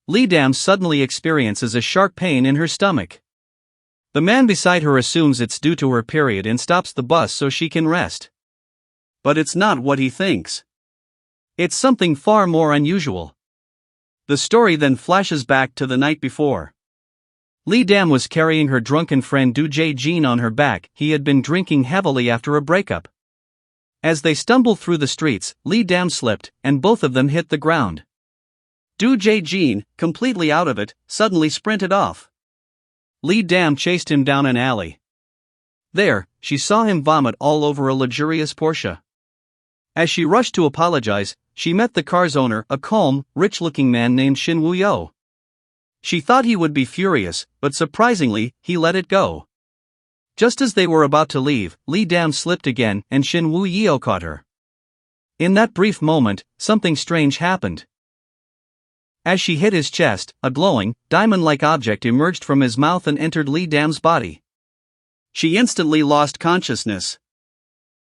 Lee Dam suddenly experiences a sharp pain in her stomach. The man beside her assumes it's due to her period and stops the bus so she can rest. But it's not what he thinks. It's something far more unusual. The story then flashes back to the night before. Lee Dam was carrying her drunken friend Do Jae-jin on her back. He had been drinking heavily after a breakup. As they stumbled through the streets, Lee Dam slipped, and both of them hit the ground. Do Jae-jin, completely out of it, suddenly sprinted off. Lee Dam chased him down an alley. There, she saw him vomit all over a luxurious Porsche. As she rushed to apologize, she met the car's owner, a calm, rich-looking man named Shin Woo-yo. She thought he would be furious, but surprisingly, he let it go. Just as they were about to leave, Lee Dam slipped again, and Shin Woo-yo caught her. In that brief moment, something strange happened. As she hit his chest, a glowing, diamond-like object emerged from his mouth and entered Lee Dam's body. She instantly lost consciousness.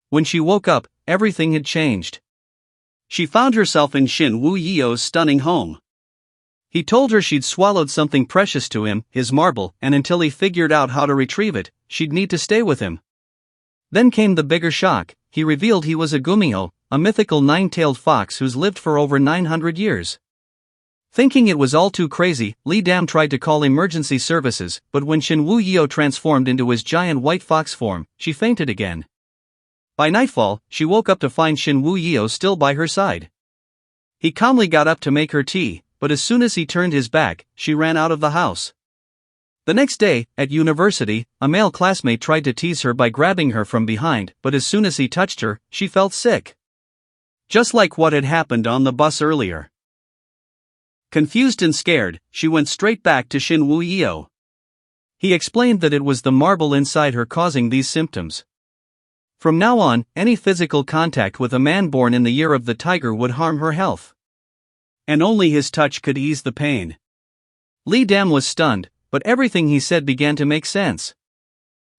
When she woke up, everything had changed. She found herself in Shin Woo-yo's stunning home. He told her she'd swallowed something precious to him, his marble, and until he figured out how to retrieve it, she'd need to stay with him. Then came the bigger shock. He revealed he was a Gumiho, a mythical nine-tailed fox who's lived for over 900 years. Thinking it was all too crazy, Lee Dam tried to call emergency services, but when Shin Woo-yo transformed into his giant white fox form, she fainted again. By nightfall, she woke up to find Shin Woo-yo still by her side. He calmly got up to make her tea, but as soon as he turned his back, she ran out of the house. The next day, at university, a male classmate tried to tease her by grabbing her from behind, but as soon as he touched her, she felt sick. Just like what had happened on the bus earlier. Confused and scared, she went straight back to Shin Woo-yo. He explained that it was the marble inside her causing these symptoms. From now on, any physical contact with a man born in the year of the tiger would harm her health. And only his touch could ease the pain. Lee Dam was stunned, but everything he said began to make sense.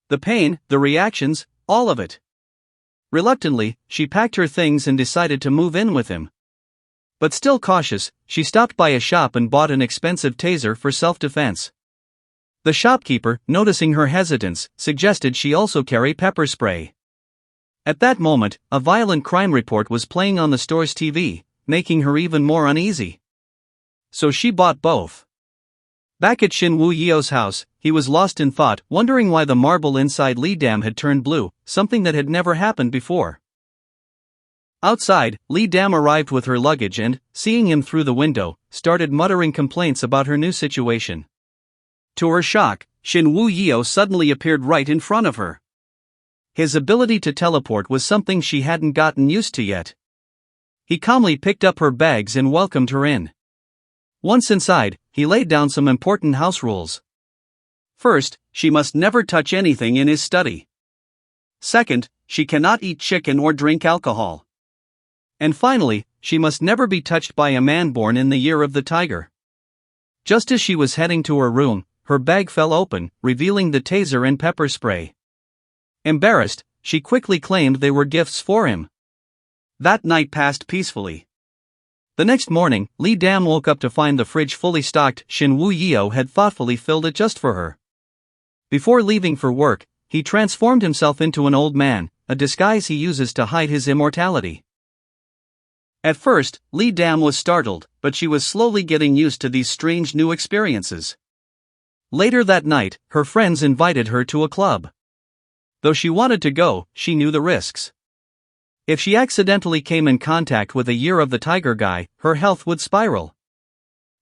The pain, the reactions, all of it. Reluctantly, she packed her things and decided to move in with him. But still cautious, she stopped by a shop and bought an expensive taser for self-defense. The shopkeeper, noticing her hesitance, suggested she also carry pepper spray. At that moment, a violent crime report was playing on the store's TV, making her even more uneasy. So she bought both. Back at Shin Woo-yo's house, he was lost in thought, wondering why the marble inside Lee Dam had turned blue, something that had never happened before. Outside, Lee Dam arrived with her luggage and, seeing him through the window, started muttering complaints about her new situation. To her shock, Shin Woo-yo suddenly appeared right in front of her. His ability to teleport was something she hadn't gotten used to yet. He calmly picked up her bags and welcomed her in. Once inside, he laid down some important house rules. First, she must never touch anything in his study. Second, she cannot eat chicken or drink alcohol. And finally, she must never be touched by a man born in the year of the tiger. Just as she was heading to her room, her bag fell open, revealing the taser and pepper spray. Embarrassed, she quickly claimed they were gifts for him. That night passed peacefully. The next morning, Lee Dam woke up to find the fridge fully stocked. Shin Woo-yo had thoughtfully filled it just for her. Before leaving for work, he transformed himself into an old man, a disguise he uses to hide his immortality. At first, Lee Dam was startled, but she was slowly getting used to these strange new experiences. Later that night, her friends invited her to a club. Though she wanted to go, she knew the risks. If she accidentally came in contact with a year of the tiger guy, her health would spiral.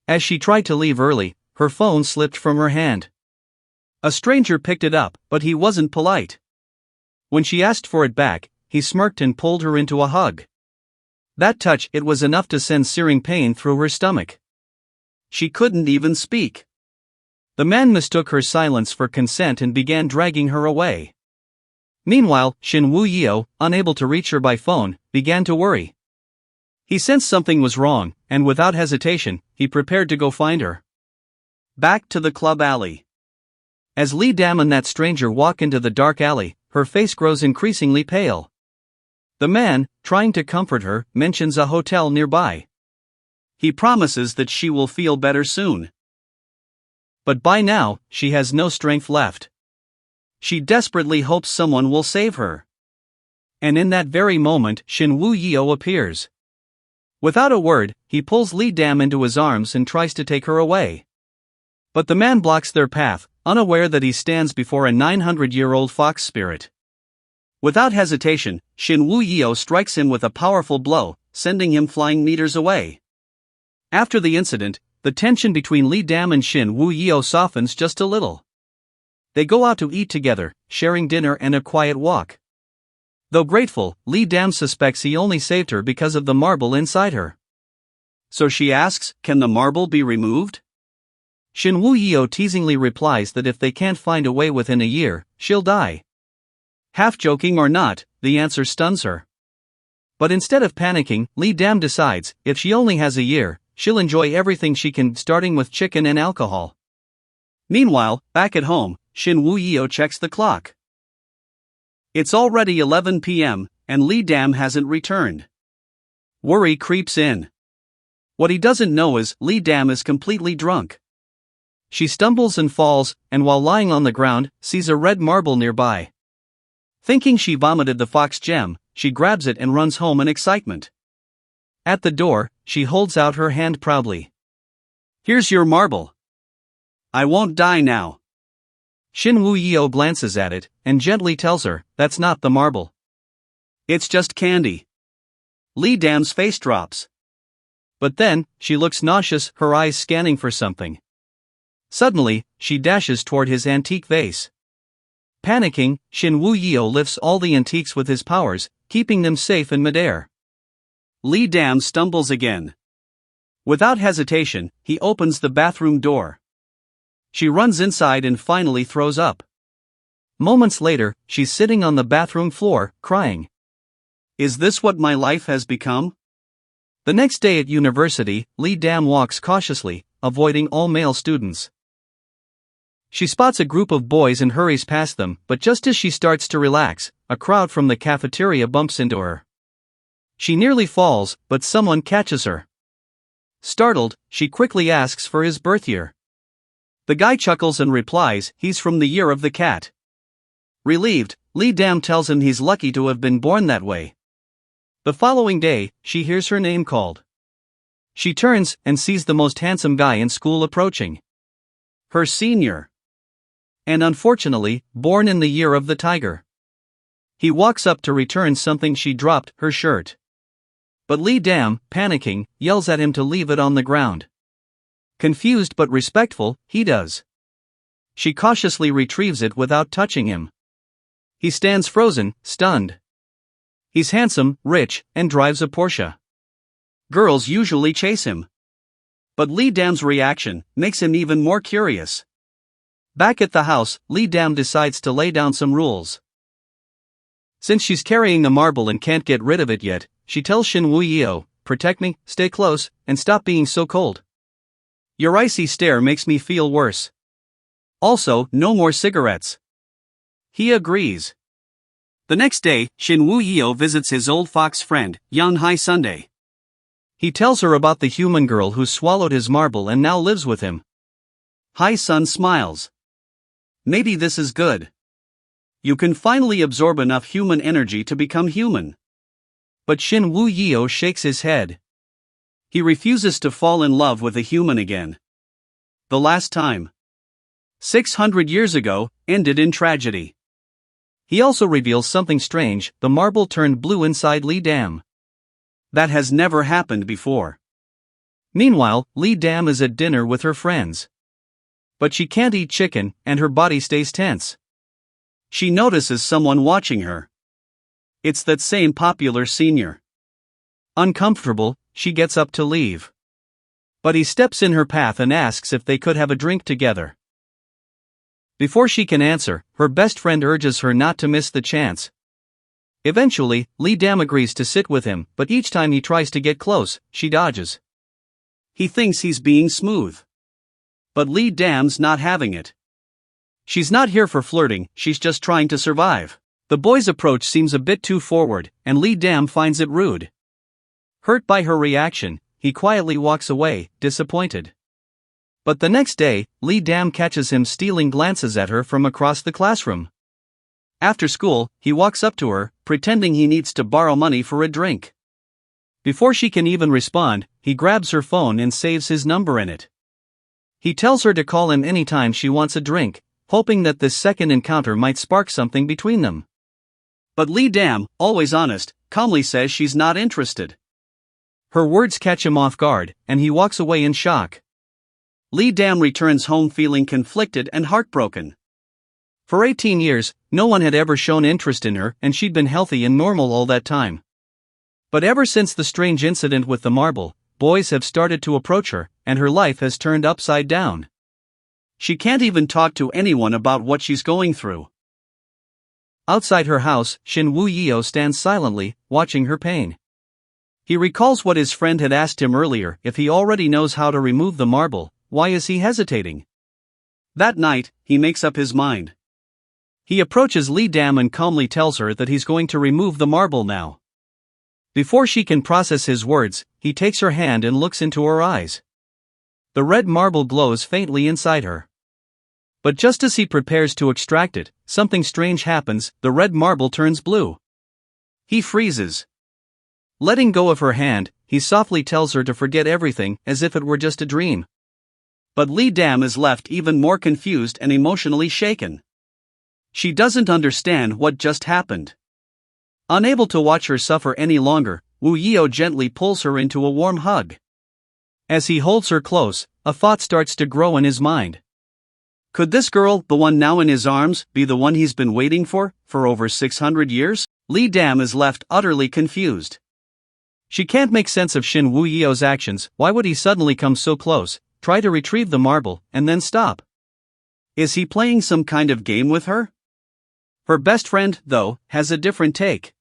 As she tried to leave early, her phone slipped from her hand. A stranger picked it up, but he wasn't polite. When she asked for it back, he smirked and pulled her into a hug. That touch, it was enough to send searing pain through her stomach. She couldn't even speak. The man mistook her silence for consent and began dragging her away. Meanwhile, Shin Woo-yo, unable to reach her by phone, began to worry. He sensed something was wrong, and without hesitation, he prepared to go find her. Back to the club alley. As Lee Dam and that stranger walk into the dark alley, her face grows increasingly pale. The man, trying to comfort her, mentions a hotel nearby. He promises that she will feel better soon. But by now, she has no strength left. She desperately hopes someone will save her. And in that very moment, Shin Woo-yeo appears. Without a word, he pulls Lee Dam into his arms and tries to take her away. But the man blocks their path, unaware that he stands before a 900-year-old fox spirit. Without hesitation, Shin Woo-yeo strikes him with a powerful blow, sending him flying meters away. After the incident, the tension between Lee Dam and Shin Woo-yeo softens just a little. They go out to eat together, sharing dinner and a quiet walk. Though grateful, Lee Dam suspects he only saved her because of the marble inside her. So she asks, can the marble be removed? Shin Woo-yeo teasingly replies that if they can't find a way within a year, she'll die. Half joking or not, the answer stuns her. But instead of panicking, Lee Dam decides, if she only has a year, she'll enjoy everything she can, starting with chicken and alcohol. Meanwhile, back at home, Shin Woo-yeo checks the clock. It's already 11 p.m., and Lee Dam hasn't returned. Worry creeps in. What he doesn't know is, Lee Dam is completely drunk. She stumbles and falls, and while lying on the ground, sees a red marble nearby. Thinking she vomited the fox gem, she grabs it and runs home in excitement. At the door, she holds out her hand proudly. Here's your marble. I won't die now. Shin Woo-yeo glances at it, and gently tells her, that's not the marble. It's just candy. Lee Dam's face drops. But then, she looks nauseous, her eyes scanning for something. Suddenly, she dashes toward his antique vase. Panicking, Shin Woo-yeo lifts all the antiques with his powers, keeping them safe in midair. Lee Dam stumbles again. Without hesitation, he opens the bathroom door. She runs inside and finally throws up. Moments later, she's sitting on the bathroom floor, crying. Is this what my life has become? The next day at university, Lee Dam walks cautiously, avoiding all male students. She spots a group of boys and hurries past them, but just as she starts to relax, a crowd from the cafeteria bumps into her. She nearly falls, but someone catches her. Startled, she quickly asks for his birth year. The guy chuckles and replies, he's from the year of the cat. Relieved, Lee Dam tells him he's lucky to have been born that way. The following day, she hears her name called. She turns and sees the most handsome guy in school approaching. Her senior. And unfortunately, born in the year of the tiger. He walks up to return something she dropped, her shirt. But Lee Dam, panicking, yells at him to leave it on the ground. Confused but respectful, he does. She cautiously retrieves it without touching him. He stands frozen, stunned. He's handsome, rich, and drives a Porsche. Girls usually chase him. But Lee Dam's reaction makes him even more curious. Back at the house, Lee Dam decides to lay down some rules. Since she's carrying the marble and can't get rid of it yet, she tells Shin Woo-yeo, protect me, stay close, and stop being so cold. Your icy stare makes me feel worse. Also, no more cigarettes. He agrees. The next day, Shin Woo-yeo visits his old fox friend, Yeon Hae-sundae. He tells her about the human girl who swallowed his marble and now lives with him. Hae-sun smiles. Maybe this is good. You can finally absorb enough human energy to become human. But Shin Woo-yeo shakes his head. He refuses to fall in love with a human again. The last time, 600 years ago, ended in tragedy. He also reveals something strange, the marble turned blue inside Lee Dam. That has never happened before. Meanwhile, Lee Dam is at dinner with her friends. But she can't eat chicken, and her body stays tense. She notices someone watching her. It's that same popular senior. Uncomfortable, she gets up to leave. But he steps in her path and asks if they could have a drink together. Before she can answer, her best friend urges her not to miss the chance. Eventually, Lee Dam agrees to sit with him, but each time he tries to get close, she dodges. He thinks he's being smooth. But Lee Dam's not having it. She's not here for flirting, she's just trying to survive. The boy's approach seems a bit too forward, and Lee Dam finds it rude. Hurt by her reaction, he quietly walks away, disappointed. But the next day, Lee Dam catches him stealing glances at her from across the classroom. After school, he walks up to her, pretending he needs to borrow money for a drink. Before she can even respond, he grabs her phone and saves his number in it. He tells her to call him anytime she wants a drink, hoping that this second encounter might spark something between them. But Lee Dam, always honest, calmly says she's not interested. Her words catch him off guard, and he walks away in shock. Lee Dam returns home feeling conflicted and heartbroken. For 18 years, no one had ever shown interest in her, and she'd been healthy and normal all that time. But ever since the strange incident with the marble, boys have started to approach her, and her life has turned upside down. She can't even talk to anyone about what she's going through. Outside her house, Shin Woo-yeo stands silently, watching her pain. He recalls what his friend had asked him earlier: if he already knows how to remove the marble, why is he hesitating? That night, he makes up his mind. He approaches Lee Dam and calmly tells her that he's going to remove the marble now. Before she can process his words, he takes her hand and looks into her eyes. The red marble glows faintly inside her. But just as he prepares to extract it, something strange happens: the red marble turns blue. He freezes. Letting go of her hand, he softly tells her to forget everything, as if it were just a dream. But Lee Dam is left even more confused and emotionally shaken. She doesn't understand what just happened. Unable to watch her suffer any longer, Woo-yeo gently pulls her into a warm hug. As he holds her close, a thought starts to grow in his mind. Could this girl, the one now in his arms, be the one he's been waiting for over 600 years? Lee Dam is left utterly confused. She can't make sense of Shin Woo-yeo's actions. Why would he suddenly come so close, try to retrieve the marble, and then stop? Is he playing some kind of game with her? Her best friend, though, has a different take.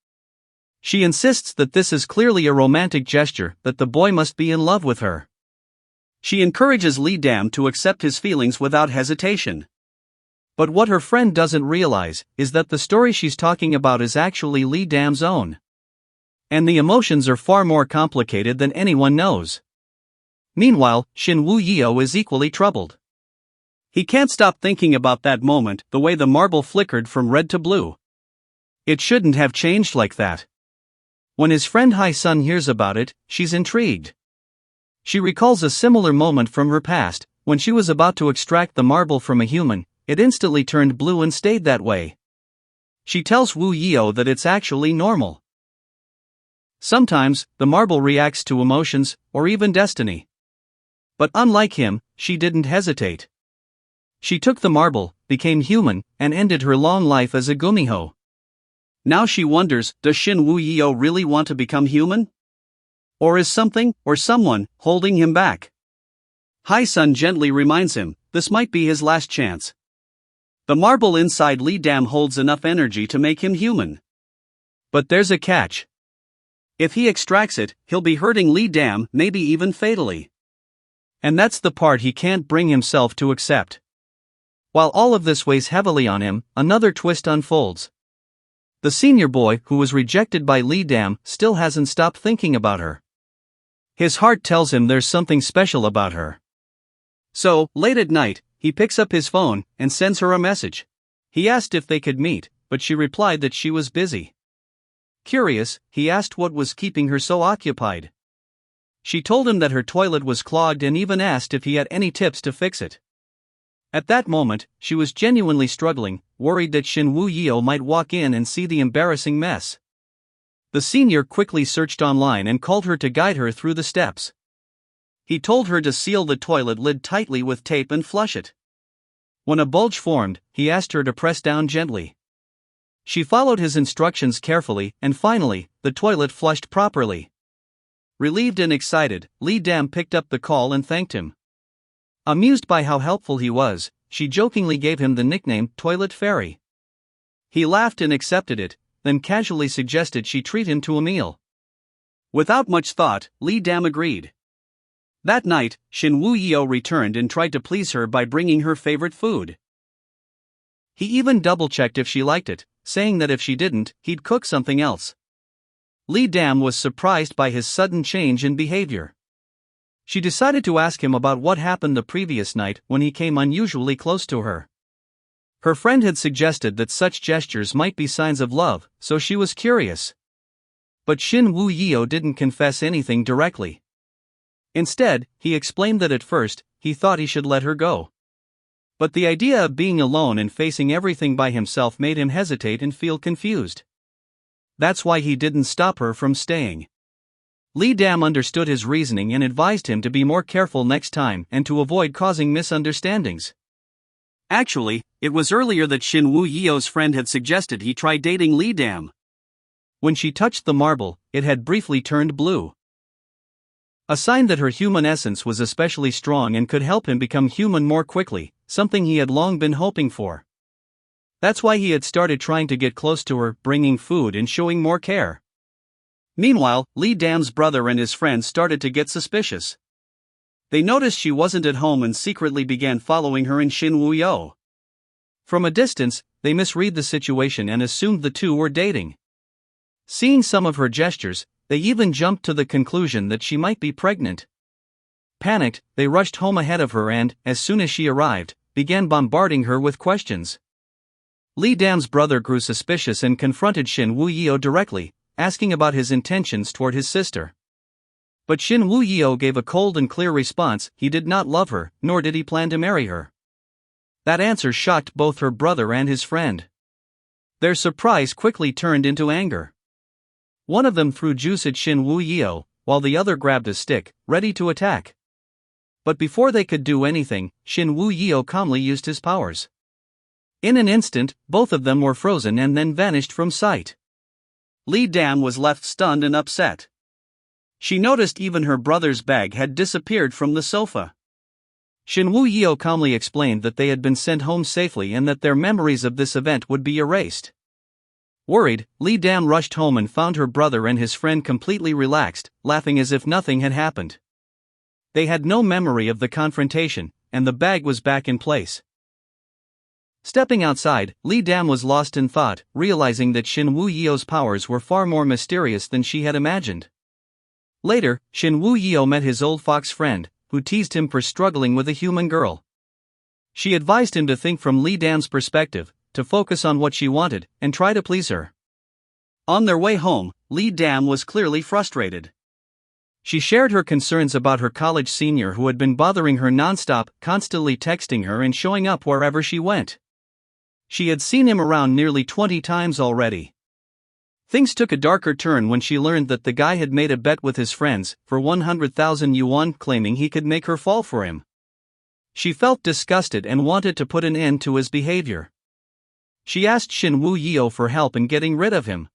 She insists that this is clearly a romantic gesture, that the boy must be in love with her. She encourages Lee Dam to accept his feelings without hesitation. But what her friend doesn't realize is that the story she's talking about is actually Lee Dam's own. And the emotions are far more complicated than anyone knows. Meanwhile, Shin Woo-yeo is equally troubled. He can't stop thinking about that moment, the way the marble flickered from red to blue. It shouldn't have changed like that. When his friend Hai-sun hears about it, she's intrigued. She recalls a similar moment from her past: when she was about to extract the marble from a human, it instantly turned blue and stayed that way. She tells Woo-yeo that it's actually normal. Sometimes, the marble reacts to emotions, or even destiny. But unlike him, she didn't hesitate. She took the marble, became human, and ended her long life as a Gumiho. Now she wonders, does Shin Woo-yeo really want to become human? Or is something, or someone, holding him back? Hai-sun gently reminds him, this might be his last chance. The marble inside Lee Dam holds enough energy to make him human. But there's a catch. If he extracts it, he'll be hurting Lee Dam, maybe even fatally. And that's the part he can't bring himself to accept. While all of this weighs heavily on him, another twist unfolds. The senior boy, who was rejected by Lee Dam, still hasn't stopped thinking about her. His heart tells him there's something special about her. So, late at night, he picks up his phone and sends her a message. He asked if they could meet, but she replied that she was busy. Curious, he asked what was keeping her so occupied. She told him that her toilet was clogged and even asked if he had any tips to fix it. At that moment, she was genuinely struggling, worried that Shin Woo-yeo might walk in and see the embarrassing mess. The senior quickly searched online and called her to guide her through the steps. He told her to seal the toilet lid tightly with tape and flush it. When a bulge formed, he asked her to press down gently. She followed his instructions carefully, and finally, the toilet flushed properly. Relieved and excited, Lee Dam picked up the call and thanked him. Amused by how helpful he was, she jokingly gave him the nickname Toilet Fairy. He laughed and accepted it, then casually suggested she treat him to a meal. Without much thought, Lee Dam agreed. That night, Shin Woo-yeo returned and tried to please her by bringing her favorite food. He even double-checked if she liked it, saying that if she didn't, he'd cook something else. Lee Dam was surprised by his sudden change in behavior. She decided to ask him about what happened the previous night when he came unusually close to her. Her friend had suggested that such gestures might be signs of love, so she was curious. But Shin Woo-yeo didn't confess anything directly. Instead, he explained that at first, he thought he should let her go. But the idea of being alone and facing everything by himself made him hesitate and feel confused. That's why he didn't stop her from staying. Lee Dam understood his reasoning and advised him to be more careful next time and to avoid causing misunderstandings. Actually, it was earlier that Shin Woo-yeo's friend had suggested he try dating Lee Dam. When she touched the marble, it had briefly turned blue. A sign that her human essence was especially strong and could help him become human more quickly, something he had long been hoping for. That's why he had started trying to get close to her, bringing food and showing more care. Meanwhile, Lee Dam's brother and his friends started to get suspicious. They noticed she wasn't at home and secretly began following her and Shin Woo-yeo. From a distance, they misread the situation and assumed the two were dating. Seeing some of her gestures, they even jumped to the conclusion that she might be pregnant. Panicked, they rushed home ahead of her and, as soon as she arrived, began bombarding her with questions. Lee Dam's brother grew suspicious and confronted Shin Woo-yeo directly, asking about his intentions toward his sister. But Shin Woo-yeo gave a cold and clear response: he did not love her, nor did he plan to marry her. That answer shocked both her brother and his friend. Their surprise quickly turned into anger. One of them threw juice at Shin Woo-yeo, while the other grabbed a stick, ready to attack. But before they could do anything, Shin Woo-yeo calmly used his powers. In an instant, both of them were frozen and then vanished from sight. Lee Dam was left stunned and upset. She noticed even her brother's bag had disappeared from the sofa. Shin Woo-yeo calmly explained that they had been sent home safely and that their memories of this event would be erased. Worried, Lee Dam rushed home and found her brother and his friend completely relaxed, laughing as if nothing had happened. They had no memory of the confrontation, and the bag was back in place. Stepping outside, Lee Dam was lost in thought, realizing that Shin Woo-yeo's powers were far more mysterious than she had imagined. Later, Shin Woo-yeo met his old fox friend, who teased him for struggling with a human girl. She advised him to think from Lee Dam's perspective, to focus on what she wanted, and try to please her. On their way home, Lee Dam was clearly frustrated. She shared her concerns about her college senior who had been bothering her nonstop, constantly texting her and showing up wherever she went. She had seen him around nearly 20 times already. Things took a darker turn when she learned that the guy had made a bet with his friends for 100,000 yuan, claiming he could make her fall for him. She felt disgusted and wanted to put an end to his behavior. She asked Shin Woo-yeo for help in getting rid of him.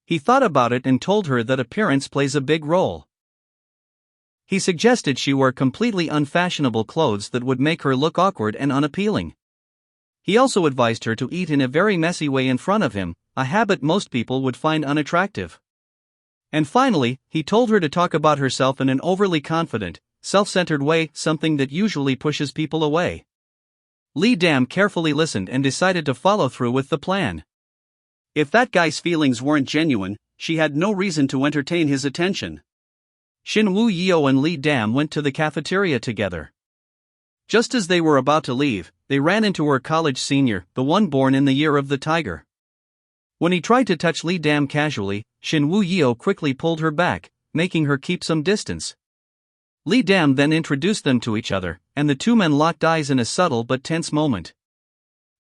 He thought about it and told her that appearance plays a big role. He suggested she wear completely unfashionable clothes that would make her look awkward and unappealing. He also advised her to eat in a very messy way in front of him, a habit most people would find unattractive. And finally, he told her to talk about herself in an overly confident, self-centered way, something that usually pushes people away. Lee Dam carefully listened and decided to follow through with the plan. If that guy's feelings weren't genuine, she had no reason to entertain his attention. Shin Woo-yeo and Lee Dam went to the cafeteria together. Just as they were about to leave, they ran into her college senior, the one born in the year of the tiger. When he tried to touch Lee Dam casually, Shin Woo-yeo quickly pulled her back, making her keep some distance. Lee Dam then introduced them to each other, and the two men locked eyes in a subtle but tense moment.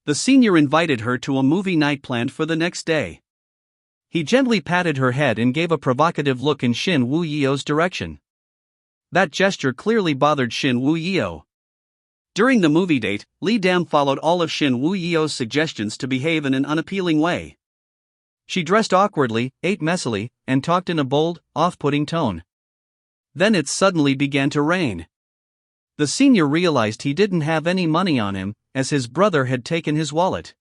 The senior invited her to a movie night planned for the next day. He gently patted her head and gave a provocative look in Shin Woo-yeo's direction. That gesture clearly bothered Shin Woo-yeo. During the movie date, Lee Dam followed all of Shin Woo-yeo's suggestions to behave in an unappealing way. She dressed awkwardly, ate messily, and talked in a bold, off-putting tone. Then it suddenly began to rain. The senior realized he didn't have any money on him, as his brother had taken his wallet.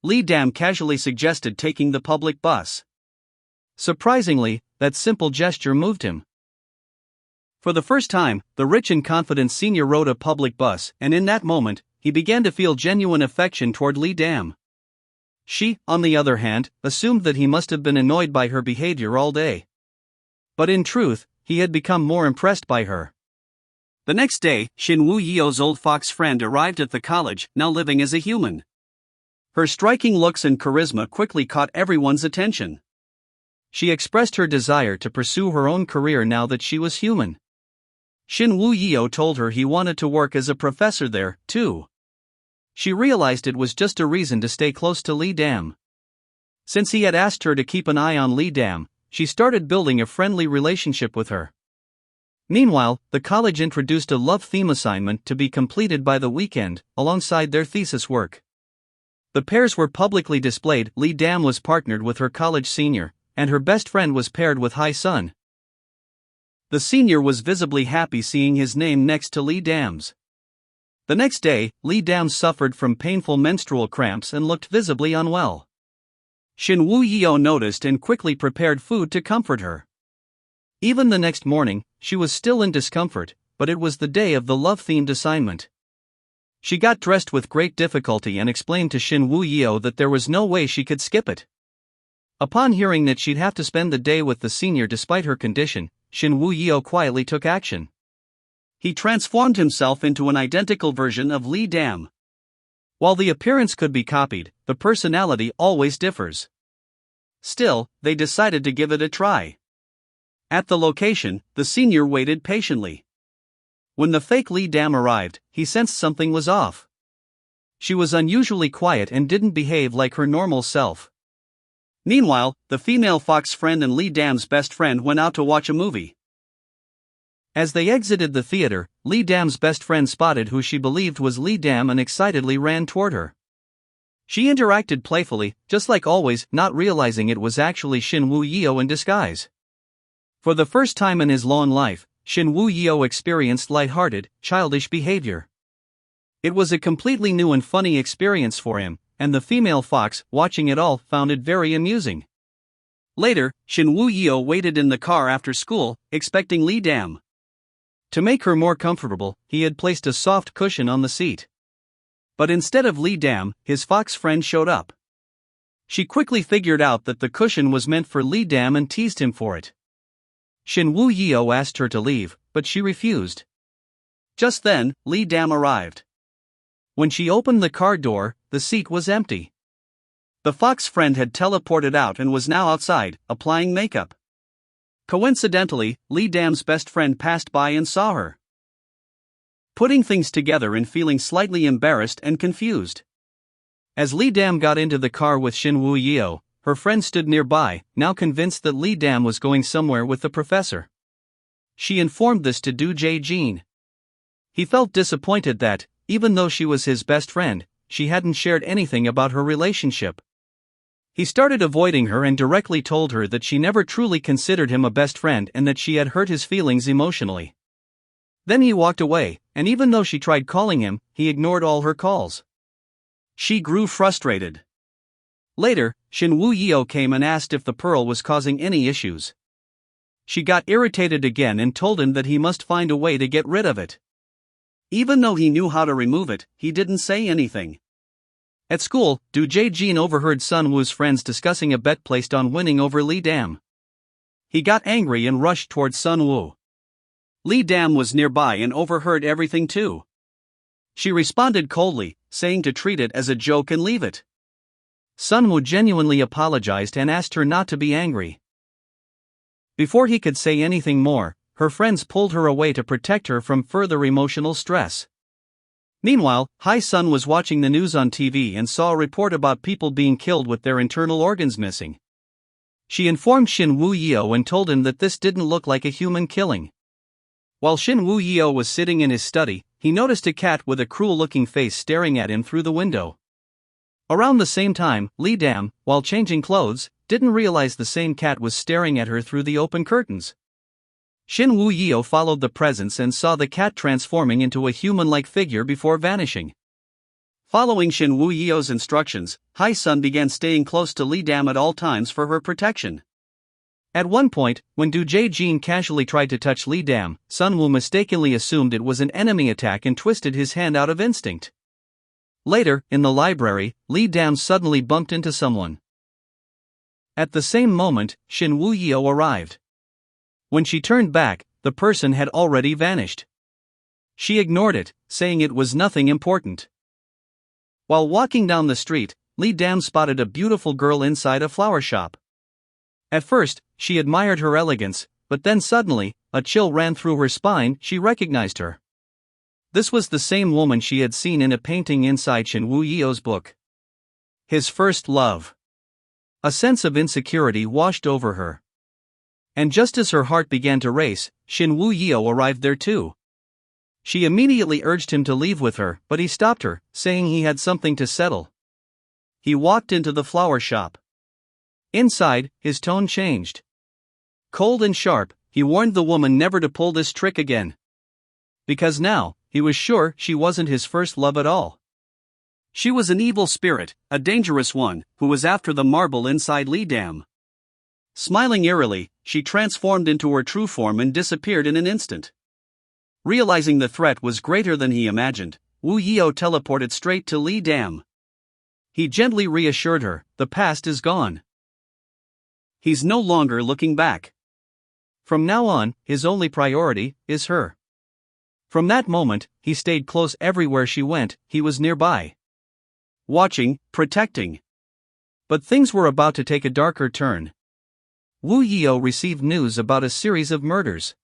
Lee Dam casually suggested taking the public bus. Surprisingly, that simple gesture moved him. For the first time, the rich and confident senior rode a public bus, and in that moment, he began to feel genuine affection toward Lee Dam. She, on the other hand, assumed that he must have been annoyed by her behavior all day. But in truth, he had become more impressed by her. The next day, Shin Woo-yeo's old fox friend arrived at the college, now living as a human. Her striking looks and charisma quickly caught everyone's attention. She expressed her desire to pursue her own career now that she was human. Shin Woo-yeo told her he wanted to work as a professor there, too. She realized it was just a reason to stay close to Lee Dam. Since he had asked her to keep an eye on Lee Dam, she started building a friendly relationship with her. Meanwhile, the college introduced a love theme assignment to be completed by the weekend, alongside their thesis work. The pairs were publicly displayed. Lee Dam was partnered with her college senior, and her best friend was paired with Hae-sun. The senior was visibly happy seeing his name next to Lee Dam's. The next day, Lee Dam suffered from painful menstrual cramps and looked visibly unwell. Shin Woo-yeo noticed and quickly prepared food to comfort her. Even the next morning, she was still in discomfort, but it was the day of the love-themed assignment. She got dressed with great difficulty and explained to Shin Woo-yeo that there was no way she could skip it. Upon hearing that she'd have to spend the day with the senior despite her condition, Shin Woo-yeo quietly took action. He transformed himself into an identical version of Lee Dam. While the appearance could be copied, the personality always differs. Still, they decided to give it a try. At the location, the senior waited patiently. When the fake Lee Dam arrived, he sensed something was off. She was unusually quiet and didn't behave like her normal self. Meanwhile, the female fox friend and Lee Dam's best friend went out to watch a movie. As they exited the theater, Lee Dam's best friend spotted who she believed was Lee Dam and excitedly ran toward her. She interacted playfully, just like always, not realizing it was actually Shin Woo-yeo in disguise. For the first time in his long life, Shin Woo-yeo experienced light-hearted, childish behavior. It was a completely new and funny experience for him, and the female fox, watching it all, found it very amusing. Later, Shin Woo-yeo waited in the car after school, expecting Lee Dam. To make her more comfortable, he had placed a soft cushion on the seat. But instead of Lee Dam, his fox friend showed up. She quickly figured out that the cushion was meant for Lee Dam and teased him for it. Shin Woo-yeo asked her to leave, but she refused. Just then, Lee Dam arrived. When she opened the car door, the seat was empty. The fox friend had teleported out and was now outside, applying makeup. Coincidentally, Lee Dam's best friend passed by and saw her. Putting things together and feeling slightly embarrassed and confused. As Lee Dam got into the car with Shin Woo-yeo, her friend stood nearby, now convinced that Lee Dam was going somewhere with the professor. She informed this to Do Jae-jin. He felt disappointed that, even though she was his best friend, she hadn't shared anything about her relationship. He started avoiding her and directly told her that she never truly considered him a best friend and that she had hurt his feelings emotionally. Then he walked away, and even though she tried calling him, he ignored all her calls. She grew frustrated. Later, Shin Woo-yeo came and asked if the pearl was causing any issues. She got irritated again and told him that he must find a way to get rid of it. Even though he knew how to remove it, he didn't say anything. At school, Do Jae-jin overheard Sun Woo's friends discussing a bet placed on winning over Lee Dam. He got angry and rushed towards Sun Woo. Lee Dam was nearby and overheard everything too. She responded coldly, saying to treat it as a joke and leave it. Sun Woo genuinely apologized and asked her not to be angry. Before he could say anything more, her friends pulled her away to protect her from further emotional stress. Meanwhile, Hae-sun was watching the news on TV and saw a report about people being killed with their internal organs missing. She informed Shin Woo-yeo and told him that this didn't look like a human killing. While Shin Woo-yeo was sitting in his study, he noticed a cat with a cruel-looking face staring at him through the window. Around the same time, Lee Dam, while changing clothes, didn't realize the same cat was staring at her through the open curtains. Shin Woo-yeo followed the presence and saw the cat transforming into a human-like figure before vanishing. Following Shin Woo-yeo's instructions, Hae-sun began staying close to Lee Dam at all times for her protection. At one point, when Do Jae-jin casually tried to touch Lee Dam, Sun Woo mistakenly assumed it was an enemy attack and twisted his hand out of instinct. Later, in the library, Lee Dam suddenly bumped into someone. At the same moment, Shin Woo-yeo arrived. When she turned back, the person had already vanished. She ignored it, saying it was nothing important. While walking down the street, Li Dam spotted a beautiful girl inside a flower shop. At first, she admired her elegance, but then suddenly, a chill ran through her spine. She recognized her. This was the same woman she had seen in a painting inside Shin Woo-yeo's book. His first love. A sense of insecurity washed over her. And just as her heart began to race, Shin Woo-yeo arrived there too. She immediately urged him to leave with her, but he stopped her, saying he had something to settle. He walked into the flower shop. Inside, his tone changed. Cold and sharp, he warned the woman never to pull this trick again. Because now, he was sure she wasn't his first love at all. She was an evil spirit, a dangerous one, who was after the marble inside Li Dam. Smiling eerily, she transformed into her true form and disappeared in an instant. Realizing the threat was greater than he imagined, Woo-yeo teleported straight to Li Dam. He gently reassured her, the past is gone. He's no longer looking back. From now on, his only priority is her. From that moment, he stayed close everywhere she went. He was nearby. Watching, protecting. But things were about to take a darker turn. Woo-yeo received news about a series of murders.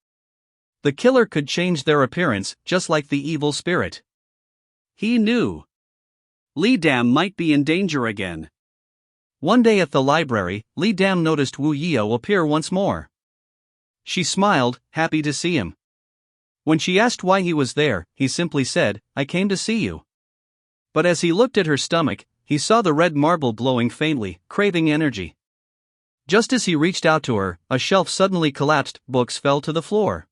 The killer could change their appearance, just like the evil spirit. He knew Li Dam might be in danger again. One day at the library, Li Dam noticed Woo-yeo appear once more. She smiled, happy to see him. When she asked why he was there, he simply said, "I came to see you." But as he looked at her stomach, he saw the red marble glowing faintly, craving energy. Just as he reached out to her, a shelf suddenly collapsed, books fell to the floor.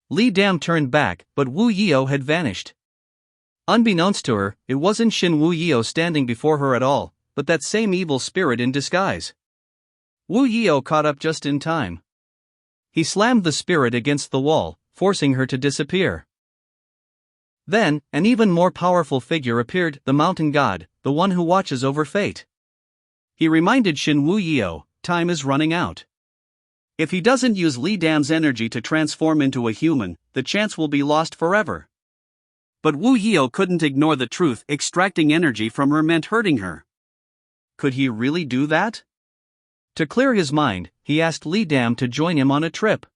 Li Dam turned back, but Woo-yeo had vanished. Unbeknownst to her, it wasn't Shin Woo-yeo standing before her at all, but that same evil spirit in disguise. Woo-yeo caught up just in time. He slammed the spirit against the wall, forcing her to disappear. Then, an even more powerful figure appeared, the mountain god, the one who watches over fate. He reminded Shin Woo-yeo, time is running out. If he doesn't use Li Dam's energy to transform into a human, the chance will be lost forever. But Woo-yeo couldn't ignore the truth. Extracting energy from her meant hurting her. Could he really do that? To clear his mind, he asked Li Dam to join him on a trip.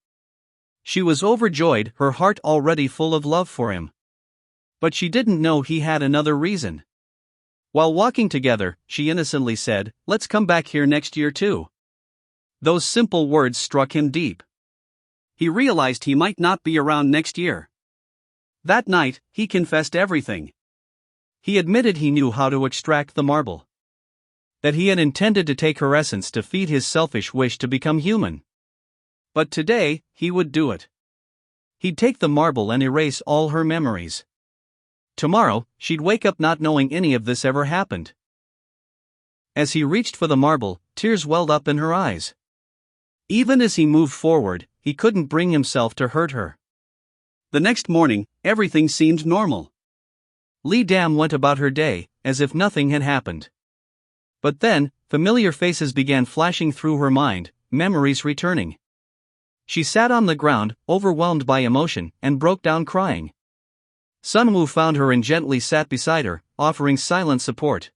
She was overjoyed, her heart already full of love for him. But she didn't know he had another reason. While walking together, she innocently said, "Let's come back here next year too." Those simple words struck him deep. He realized he might not be around next year. That night, he confessed everything. He admitted he knew how to extract the marble. That he had intended to take her essence to feed his selfish wish to become human. But today, he would do it. He'd take the marble and erase all her memories. Tomorrow, she'd wake up not knowing any of this ever happened. As he reached for the marble, tears welled up in her eyes. Even as he moved forward, he couldn't bring himself to hurt her. The next morning, everything seemed normal. Li Dam went about her day, as if nothing had happened. But then, familiar faces began flashing through her mind, memories returning. She sat on the ground, overwhelmed by emotion, and broke down crying. Sun Woo found her and gently sat beside her, offering silent support.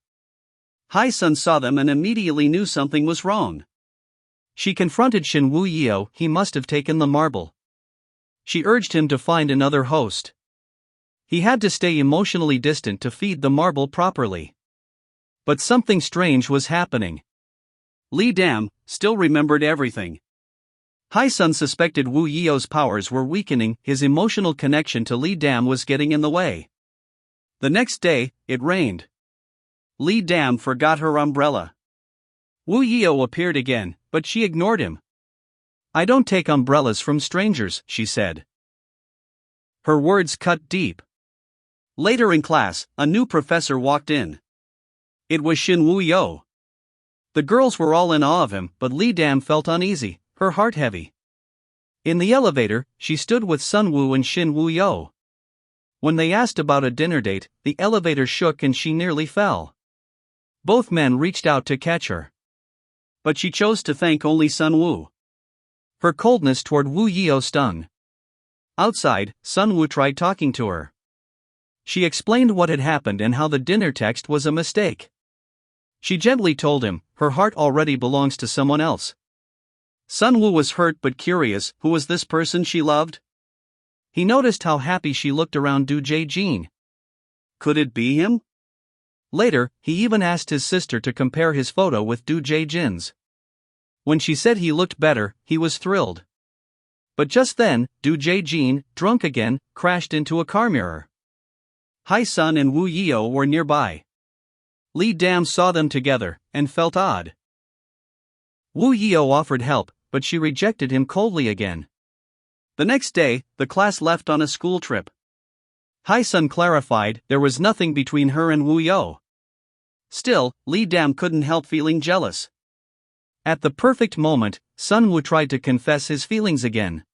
Hai Sun saw them and immediately knew something was wrong. She confronted Shin Woo-yeo. He must have taken the marble. She urged him to find another host. He had to stay emotionally distant to feed the marble properly. But something strange was happening. Li Dam still remembered everything. Hai Sun suspected Woo-yeo's powers were weakening, his emotional connection to Li Dam was getting in the way. The next day, it rained. Li Dam forgot her umbrella. Woo-yeo appeared again, but she ignored him. "I don't take umbrellas from strangers," she said. Her words cut deep. Later in class, a new professor walked in. It was Shin Woo-yeo. The girls were all in awe of him, but Li Dam felt uneasy, her heart heavy. In the elevator, she stood with Sun Woo and Shin Woo-yeo. When they asked about a dinner date, the elevator shook and she nearly fell. Both men reached out to catch her. But she chose to thank only Sun Woo. Her coldness toward Woo-yeo stung. Outside, Sunwoo tried talking to her. She explained what had happened and how the dinner text was a mistake. She gently told him, her heart already belongs to someone else. Sunwoo was hurt but curious, who was this person she loved? He noticed how happy she looked around Do Jae-jin. Could it be him? Later, he even asked his sister to compare his photo with Do Jae-jin's. When she said he looked better, he was thrilled. But just then, Do Jae-jin, drunk again, crashed into a car mirror. Hae-sun and Woo Yeo were nearby. Lee Dam saw them together, and felt odd. Woo Yeo offered help, but she rejected him coldly again. The next day, the class left on a school trip. Hae-sun clarified there was nothing between her and Woo Yeo. Still, Lee Dam couldn't help feeling jealous. At the perfect moment, Sunwoo tried to confess his feelings again.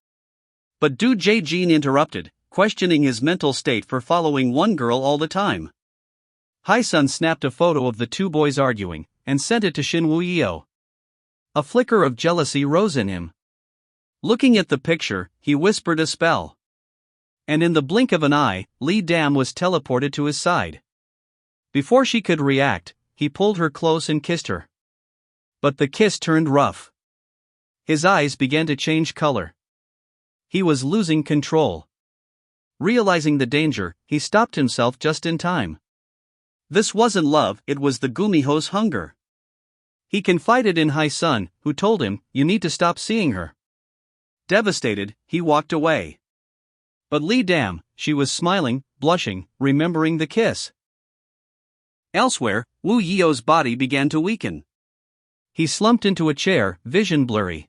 But Do Jae-jin interrupted, questioning his mental state for following one girl all the time. Hae-sun snapped a photo of the two boys arguing, and sent it to Shin Woo Yeo. A flicker of jealousy rose in him. Looking at the picture, he whispered a spell. And in the blink of an eye, Lee Dam was teleported to his side. Before she could react, he pulled her close and kissed her. But the kiss turned rough. His eyes began to change color. He was losing control. Realizing the danger, he stopped himself just in time. This wasn't love, it was the Gumiho's hunger. He confided in Hae-sun, who told him, "You need to stop seeing her." Devastated, he walked away. But Lee Dam, she was smiling, blushing, remembering the kiss. Elsewhere, Woo Yeo's body began to weaken. He slumped into a chair, vision blurry.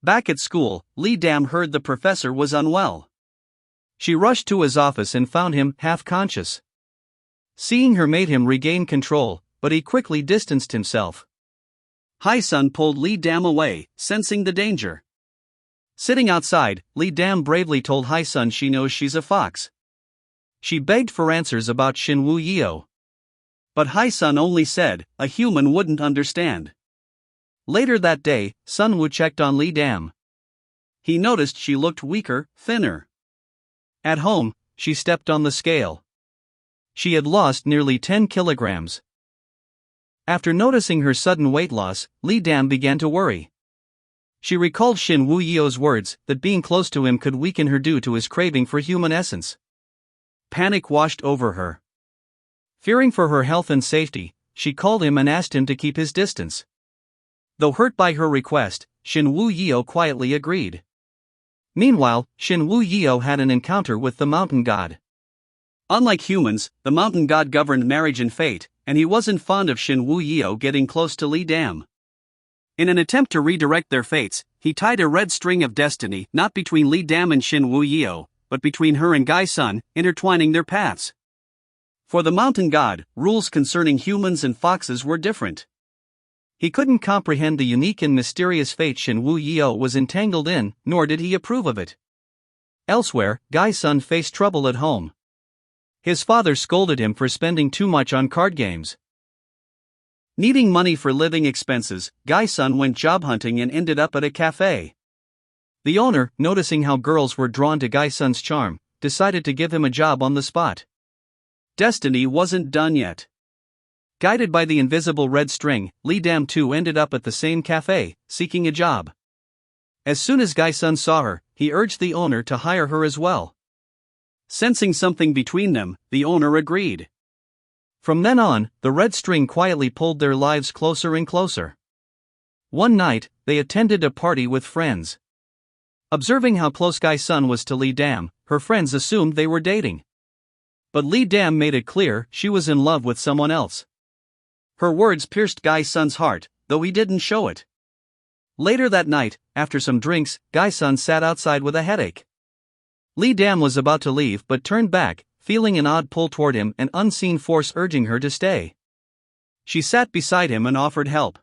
Back at school, Lee Dam heard the professor was unwell. She rushed to his office and found him half-conscious. Seeing her made him regain control, but he quickly distanced himself. Hae-sun pulled Lee Dam away, sensing the danger. Sitting outside, Lee Dam bravely told Hae-sun she knows she's a fox. She begged for answers about Shin Woo Yeo. But Hae-sun only said, a human wouldn't understand. Later that day, Sunwoo checked on Lee Dam. He noticed she looked weaker, thinner. At home, she stepped on the scale. She had lost nearly 10 kilograms. After noticing her sudden weight loss, Lee Dam began to worry. She recalled Shin Woo Yeo's words that being close to him could weaken her due to his craving for human essence. Panic washed over her. Fearing for her health and safety, she called him and asked him to keep his distance. Though hurt by her request, Shin Woo Yeo quietly agreed. Meanwhile, Shin Woo Yeo had an encounter with the mountain god. Unlike humans, the mountain god governed marriage and fate, and he wasn't fond of Shin Woo Yeo getting close to Lee Dam. In an attempt to redirect their fates, he tied a red string of destiny not between Lee Dam and Shin Woo Yeo, but between her and Hae-sun, intertwining their paths. For the mountain god, rules concerning humans and foxes were different. He couldn't comprehend the unique and mysterious fate Shin Woo Yeo was entangled in, nor did he approve of it. Elsewhere, Hae-sun faced trouble at home. His father scolded him for spending too much on card games. Needing money for living expenses, Hae-sun went job hunting and ended up at a cafe. The owner, noticing how girls were drawn to Hae-sun's charm, decided to give him a job on the spot. Destiny wasn't done yet. Guided by the invisible red string, Lee Dam too ended up at the same cafe, seeking a job. As soon as Hae-sun saw her, he urged the owner to hire her as well. Sensing something between them, the owner agreed. From then on, the red string quietly pulled their lives closer and closer. One night, they attended a party with friends. Observing how close Hae-sun was to Lee Dam, her friends assumed they were dating. But Lee Dam made it clear she was in love with someone else. Her words pierced Hae-sun's heart, though he didn't show it. Later that night, after some drinks, Hae-sun sat outside with a headache. Lee Dam was about to leave but turned back, feeling an odd pull toward him, an unseen force urging her to stay. She sat beside him and offered help.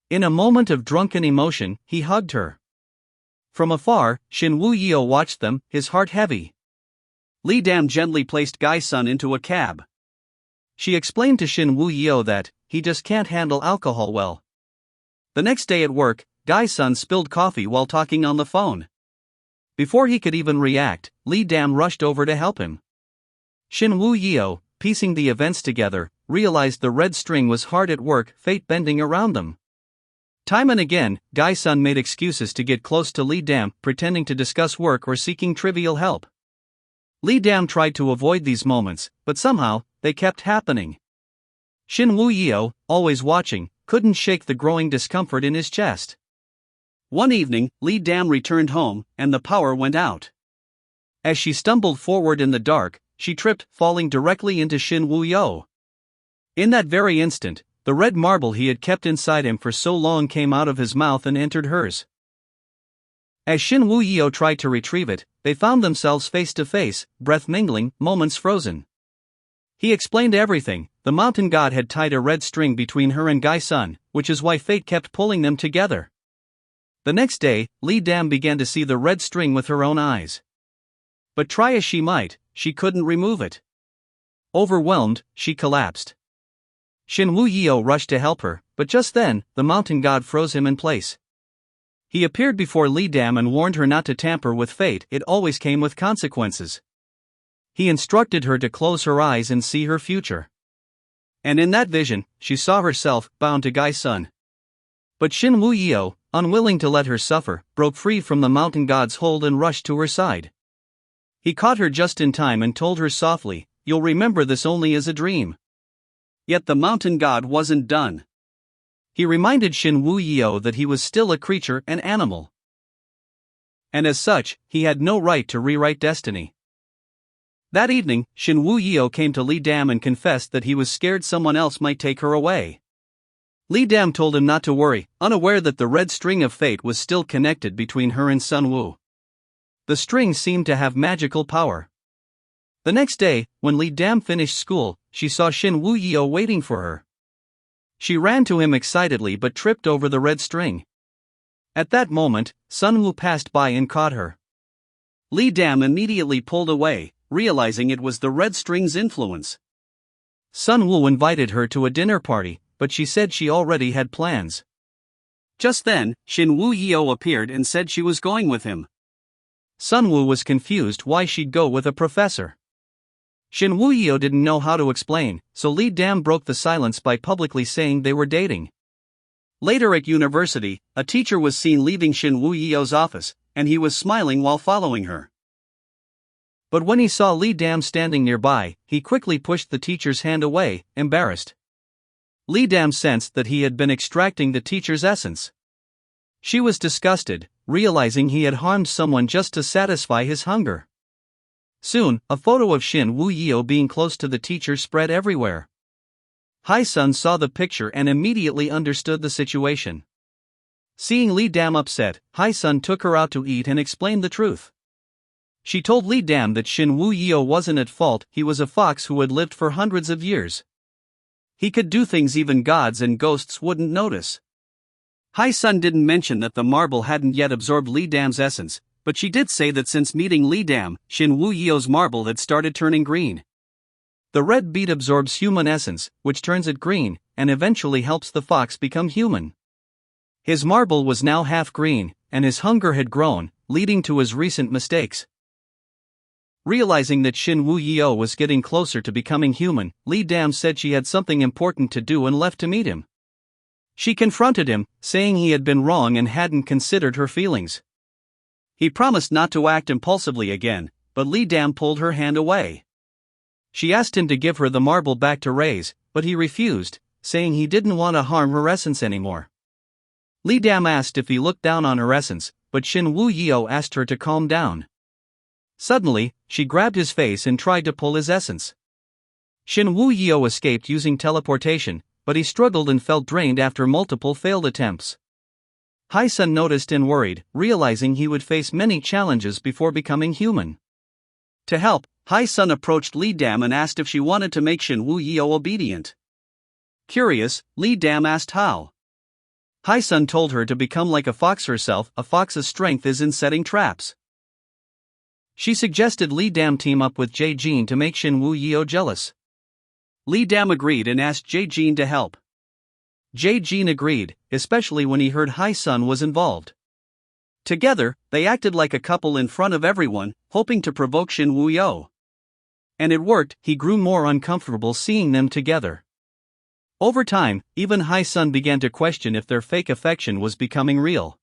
In a moment of drunken emotion, he hugged her. From afar, Shin Woo Yeo watched them, his heart heavy. Lee Dam gently placed Hae-sun into a cab. She explained to Shin Woo Yeo that he just can't handle alcohol well. The next day at work, Hae-sun spilled coffee while talking on the phone. Before he could even react, Li Dam rushed over to help him. Shin Woo Yeo, piecing the events together, realized the red string was hard at work, fate bending around them. Time and again, Gai-sun made excuses to get close to Li Dam, pretending to discuss work or seeking trivial help. Li Dam tried to avoid these moments, but somehow, they kept happening. Shin Woo Yeo, always watching, couldn't shake the growing discomfort in his chest. One evening, Li Dam returned home, and the power went out. As she stumbled forward in the dark, she tripped, falling directly into Shin Woo Yeo. In that very instant, the red marble he had kept inside him for so long came out of his mouth and entered hers. As Shin Woo Yeo tried to retrieve it, they found themselves face to face, breath mingling, moments frozen. He explained everything. The mountain god had tied a red string between her and Gai-sun, which is why fate kept pulling them together. The next day, Li Dam began to see the red string with her own eyes. But try as she might, she couldn't remove it. Overwhelmed, she collapsed. Shin Woo Yeo rushed to help her, but just then, the mountain god froze him in place. He appeared before Li Dam and warned her not to tamper with fate, it always came with consequences. He instructed her to close her eyes and see her future. And in that vision, she saw herself bound to Gai-sun. But Shin Woo Yeo, unwilling to let her suffer, broke free from the mountain god's hold and rushed to her side. He caught her just in time and told her softly, "You'll remember this only as a dream." Yet the mountain god wasn't done. He reminded Shin Woo Yeo that he was still a creature, an animal. And as such, he had no right to rewrite destiny. That evening, Shin Woo Yeo came to Li Dam and confessed that he was scared someone else might take her away. Li Dam told him not to worry, unaware that the red string of fate was still connected between her and Sun Woo. The string seemed to have magical power. The next day, when Li Dam finished school, she saw Shin Woo Yeo waiting for her. She ran to him excitedly but tripped over the red string. At that moment, Sun Woo passed by and caught her. Li Dam immediately pulled away, realizing it was the red string's influence. Sun Woo invited her to a dinner party, but she said she already had plans. Just then, Shin Woo Yeo appeared and said she was going with him. Sun Woo was confused why she'd go with a professor. Shin Woo Yeo didn't know how to explain, so Li Dam broke the silence by publicly saying they were dating. Later at university, a teacher was seen leaving Shin Woo Yeo's office, and he was smiling while following her. But when he saw Li Dam standing nearby, he quickly pushed the teacher's hand away, embarrassed. Li Dam sensed that he had been extracting the teacher's essence. She was disgusted, realizing he had harmed someone just to satisfy his hunger. Soon, a photo of Shin Woo Yeo being close to the teacher spread everywhere. Hai-sun saw the picture and immediately understood the situation. Seeing Li Dam upset, Hai-sun took her out to eat and explained the truth. She told Li Dam that Shin Woo Yeo wasn't at fault, he was a fox who had lived for hundreds of years. He could do things even gods and ghosts wouldn't notice. Hai-sun didn't mention that the marble hadn't yet absorbed Li Dam's essence, but she did say that since meeting Li Dam, Shin Woo Yeo's marble had started turning green. The red bead absorbs human essence, which turns it green, and eventually helps the fox become human. His marble was now half green, and his hunger had grown, leading to his recent mistakes. Realizing that Shin Woo Yeo was getting closer to becoming human, Li Dam said she had something important to do and left to meet him. She confronted him, saying he had been wrong and hadn't considered her feelings. He promised not to act impulsively again, but Li Dam pulled her hand away. She asked him to give her the marble back to raise, but he refused, saying he didn't want to harm her essence anymore. Li Dam asked if he looked down on her essence, but Shin Woo Yeo asked her to calm down. Suddenly, she grabbed his face and tried to pull his essence. Shin Woo Yeo escaped using teleportation, but he struggled and felt drained after multiple failed attempts. Hai-sun noticed and worried, realizing he would face many challenges before becoming human. To help, Hai-sun approached Li Dam and asked if she wanted to make Shin Woo Yeo obedient. Curious, Li Dam asked how. Hai-sun told her to become like a fox herself, a fox's strength is in setting traps. She suggested Li Dam team up with Jae-jin to make Shin Woo Yeo jealous. Li Dam agreed and asked Jae-jin to help. Jae-jin agreed, especially when he heard Hai-sun was involved. Together, they acted like a couple in front of everyone, hoping to provoke Shin Woo-yo. And it worked. He grew more uncomfortable seeing them together. Over time, even Hae-sun began to question if their fake affection was becoming real.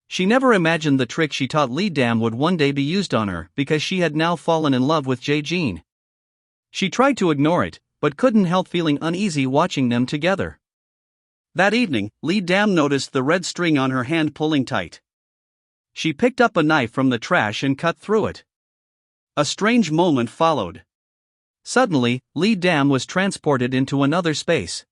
She never imagined the trick she taught Lee Dam would one day be used on her because she had now fallen in love with Jae-jin. She tried to ignore it, but couldn't help feeling uneasy watching them together. That evening, Lee Dam noticed the red string on her hand pulling tight. She picked up a knife from the trash and cut through it. A strange moment followed. Suddenly, Lee Dam was transported into another space.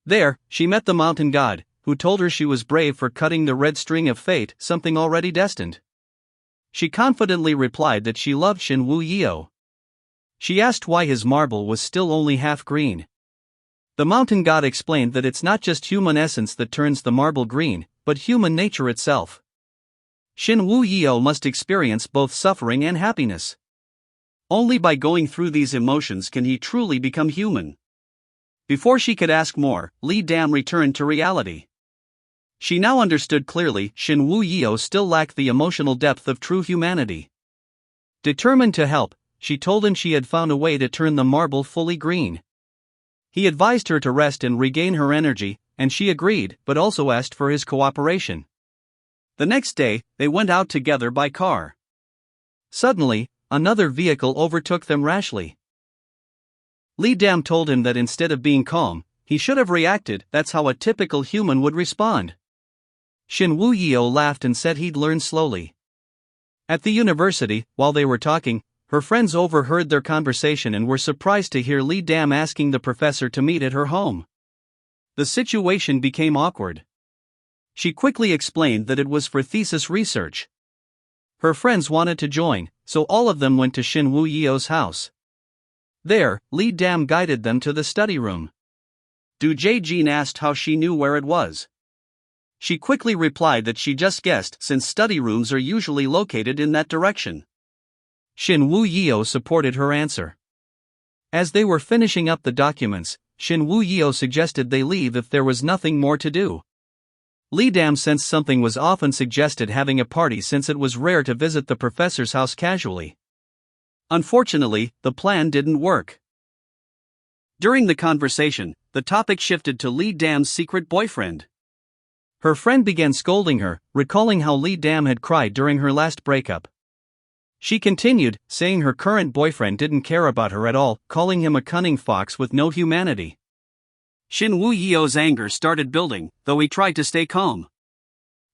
There, she met the mountain god, who told her she was brave for cutting the red string of fate, something already destined. She confidently replied that she loved Shin Woo-yo. She asked why his marble was still only half green. The mountain god explained that it's not just human essence that turns the marble green, but human nature itself. Shin Woo-yo must experience both suffering and happiness. Only by going through these emotions can he truly become human. Before she could ask more, Lee Dam returned to reality. She now understood clearly Shin Woo-yo still lacked the emotional depth of true humanity. Determined to help, she told him she had found a way to turn the marble fully green. He advised her to rest and regain her energy, and she agreed, but also asked for his cooperation. The next day, they went out together by car. Suddenly, another vehicle overtook them rashly. Lee Dam told him that instead of being calm, he should have reacted. That's how a typical human would respond. Shin Woo-yo laughed and said he'd learn slowly. At the university, while they were talking, her friends overheard their conversation and were surprised to hear Lee Dam asking the professor to meet at her home. The situation became awkward. She quickly explained that it was for thesis research. Her friends wanted to join, so all of them went to Shin Woo-yo's house. There, Lee Dam guided them to the study room. Jae-jin asked how she knew where it was. She quickly replied that she just guessed since study rooms are usually located in that direction. Shin Woo-yo supported her answer. As they were finishing up the documents, Shin Woo-yo suggested they leave if there was nothing more to do. Lee Dam sensed something was off and suggested having a party since it was rare to visit the professor's house casually. Unfortunately, the plan didn't work. During the conversation, the topic shifted to Lee Dam's secret boyfriend. Her friend began scolding her, recalling how Lee Dam had cried during her last breakup. She continued, saying her current boyfriend didn't care about her at all, calling him a cunning fox with no humanity. Shin Woo-yo's anger started building, though he tried to stay calm.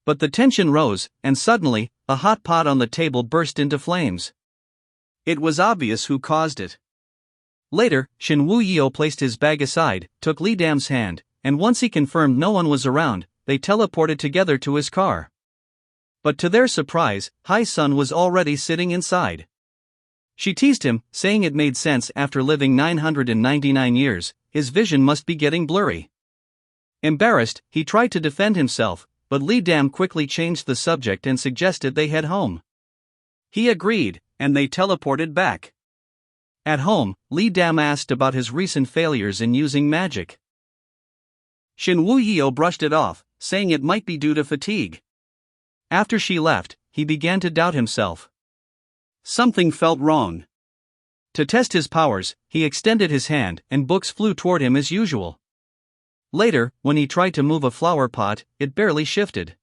But the tension rose, and suddenly, a hot pot on the table burst into flames. It was obvious who caused it. Later, Shin Woo-yo placed his bag aside, took Lee Dam's hand, and once he confirmed no one was around, they teleported together to his car. But to their surprise, Hae-sun was already sitting inside. She teased him, saying it made sense after living 999 years, his vision must be getting blurry. Embarrassed, he tried to defend himself, but Lee Dam quickly changed the subject and suggested they head home. He agreed, and they teleported back. At home, Lee Dam asked about his recent failures in using magic. Shin Woo-yo brushed it off, saying it might be due to fatigue. After she left, he began to doubt himself. Something felt wrong. To test his powers, he extended his hand and books flew toward him as usual. Later, when he tried to move a flower pot, it barely shifted.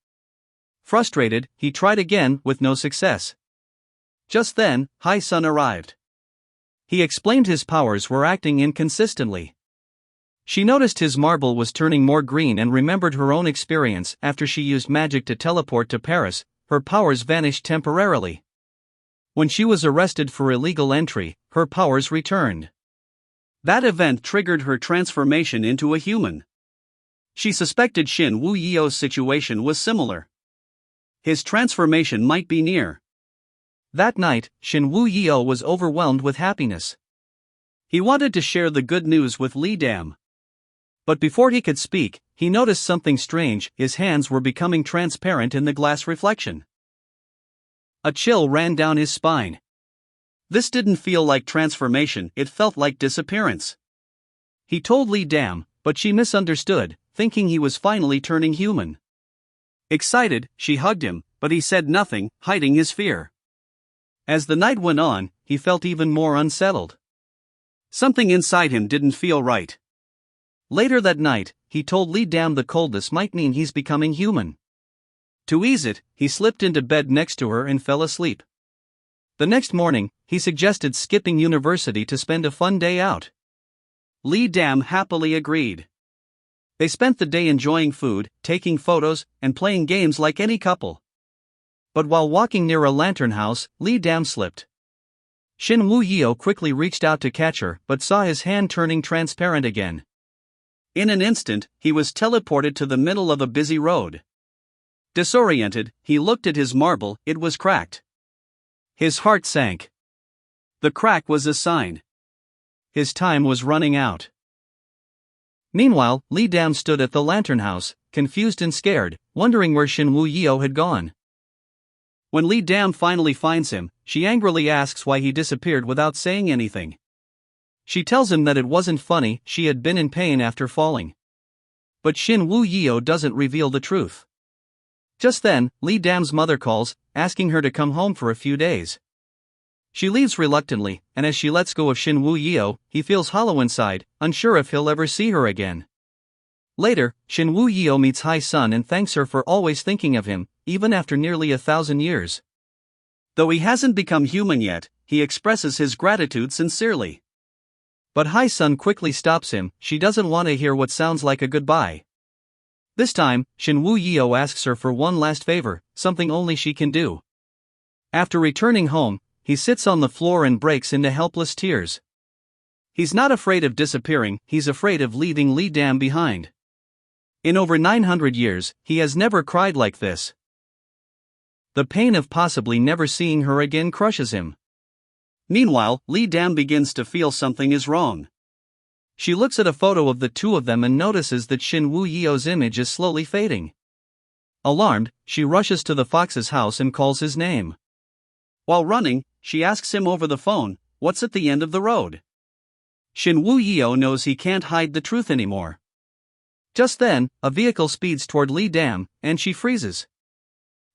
Frustrated, he tried again with no success. Just then, Hae-sun arrived. He explained his powers were acting inconsistently. She noticed his marble was turning more green and remembered her own experience after she used magic to teleport to Paris. Her powers vanished temporarily. When she was arrested for illegal entry, her powers returned. That event triggered her transformation into a human. She suspected Shin Woo-yo's situation was similar. His transformation might be near. That night, Shin Woo-yo was overwhelmed with happiness. He wanted to share the good news with Lee Dam. But before he could speak, he noticed something strange. His hands were becoming transparent in the glass reflection. A chill ran down his spine. This didn't feel like transformation, it felt like disappearance. He told Lee Dam, but she misunderstood, thinking he was finally turning human. Excited, she hugged him, But he said nothing, hiding his fear. As the night went on, he felt even more unsettled. Something inside him didn't feel right. Later that night, he told Lee Dam the coldness might mean he's becoming human. To ease it, he slipped into bed next to her and fell asleep. The next morning, he suggested skipping university to spend a fun day out. Lee Dam happily agreed. They spent the day enjoying food, taking photos, and playing games like any couple. But while walking near a lantern house, Lee Dam slipped. Shin Woo-yeo quickly reached out to catch her but saw his hand turning transparent again. In an instant, he was teleported to the middle of a busy road. Disoriented, he looked at his marble, it was cracked. His heart sank. The crack was a sign. His time was running out. Meanwhile, Lee Dam stood at the lantern house, confused and scared, wondering where Shin Woo-yeo had gone. When Lee Dam finally finds him, she angrily asks why he disappeared without saying anything. She tells him that it wasn't funny, she had been in pain after falling. But Shin Woo-yeo doesn't reveal the truth. Just then, Lee Dam's mother calls, asking her to come home for a few days. She leaves reluctantly, and as she lets go of Shin Woo-yeo, he feels hollow inside, unsure if he'll ever see her again. Later, Shin Woo-yeo meets Hai-sun and thanks her for always thinking of him, even after nearly 1,000 years. Though he hasn't become human yet, he expresses his gratitude sincerely. But Hai-sun quickly stops him, she doesn't want to hear what sounds like a goodbye. This time, Shin Woo-yeo asks her for one last favor, something only she can do. After returning home, he sits on the floor and breaks into helpless tears. He's not afraid of disappearing, he's afraid of leaving Lee Dam behind. In over 900 years, he has never cried like this. The pain of possibly never seeing her again crushes him. Meanwhile, Lee Dam begins to feel something is wrong. She looks at a photo of the two of them and notices that Shin Woo-yeo's image is slowly fading. Alarmed, she rushes to the fox's house and calls his name. While running, she asks him over the phone, "What's at the end of the road?" Shin Woo-yeo knows he can't hide the truth anymore. Just then, a vehicle speeds toward Lee Dam, and she freezes.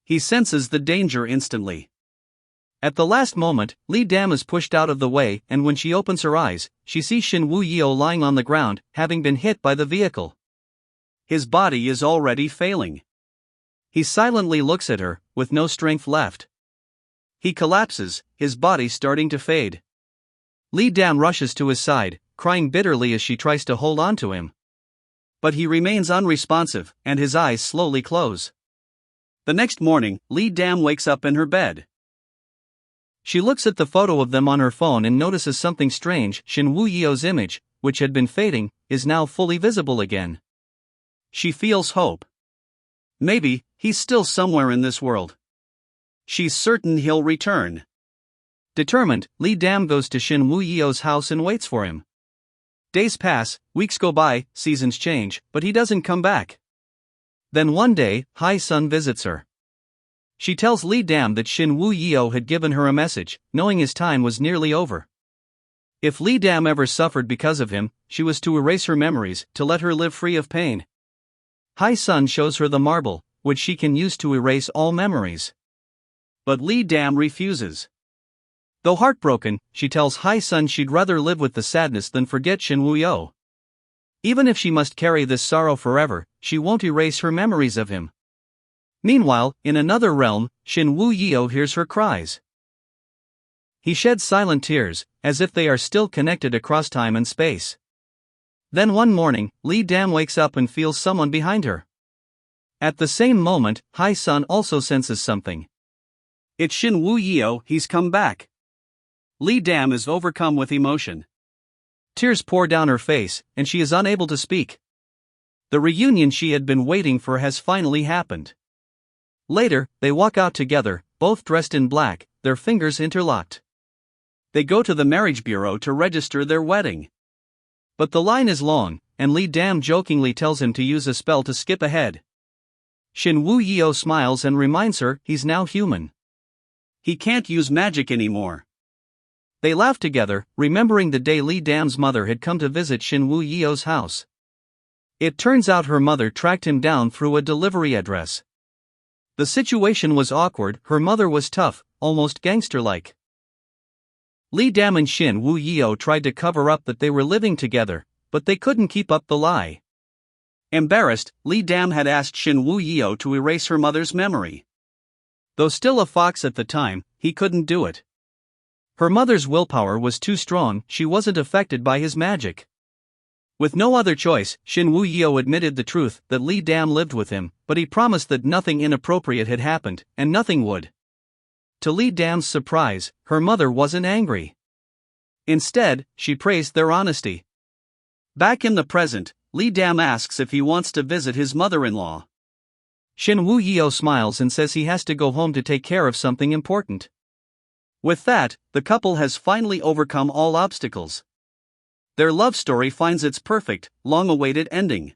He senses the danger instantly. At the last moment, Lee Dam is pushed out of the way, and when she opens her eyes, she sees Shin Woo-yeo lying on the ground, having been hit by the vehicle. His body is already failing. He silently looks at her, with no strength left. He collapses, his body starting to fade. Lee Dam rushes to his side, crying bitterly as she tries to hold on to him. But he remains unresponsive, and his eyes slowly close. The next morning, Lee Dam wakes up in her bed. She looks at the photo of them on her phone and notices something strange. Shin Woo-yeo's image, which had been fading, is now fully visible again. She feels hope. Maybe, he's still somewhere in this world. She's certain he'll return. Determined, Lee Dam goes to Shin Woo-yeo's house and waits for him. Days pass, weeks go by, seasons change, but he doesn't come back. Then one day, Hai-sun visits her. She tells Lee Dam that Shin Woo-yeo had given her a message, knowing his time was nearly over. If Lee Dam ever suffered because of him, she was to erase her memories, to let her live free of pain. Hai-sun shows her the marble, which she can use to erase all memories. But Lee Dam refuses. Though heartbroken, she tells Hai-sun she'd rather live with the sadness than forget Shin Woo-yeo. Even if she must carry this sorrow forever, she won't erase her memories of him. Meanwhile, in another realm, Shin Woo-yeo hears her cries. He sheds silent tears, as if they are still connected across time and space. Then one morning, Lee Dam wakes up and feels someone behind her. At the same moment, Hai-sun also senses something. It's Shin Woo-yeo, he's come back. Lee Dam is overcome with emotion. Tears pour down her face, and she is unable to speak. The reunion she had been waiting for has finally happened. Later, they walk out together, both dressed in black, their fingers interlocked. They go to the marriage bureau to register their wedding. But the line is long, and Lee Dam jokingly tells him to use a spell to skip ahead. Shin Woo-yeo smiles and reminds her he's now human. He can't use magic anymore. They laugh together, remembering the day Lee Dam's mother had come to visit Shin Woo-yeo's house. It turns out her mother tracked him down through a delivery address. The situation was awkward, her mother was tough, almost gangster-like. Lee Dam and Shin Woo-yeo tried to cover up that they were living together, but they couldn't keep up the lie. Embarrassed, Lee Dam had asked Shin Woo-yeo to erase her mother's memory. Though still a fox at the time, he couldn't do it. Her mother's willpower was too strong, she wasn't affected by his magic. With no other choice, Shin Woo-yeo admitted the truth that Lee Dam lived with him, but he promised that nothing inappropriate had happened, and nothing would. To Lee Dam's surprise, her mother wasn't angry. Instead, she praised their honesty. Back in the present, Lee Dam asks if he wants to visit his mother-in-law. Shin Woo-yeo smiles and says he has to go home to take care of something important. With that, the couple has finally overcome all obstacles. Their love story finds its perfect, long-awaited ending.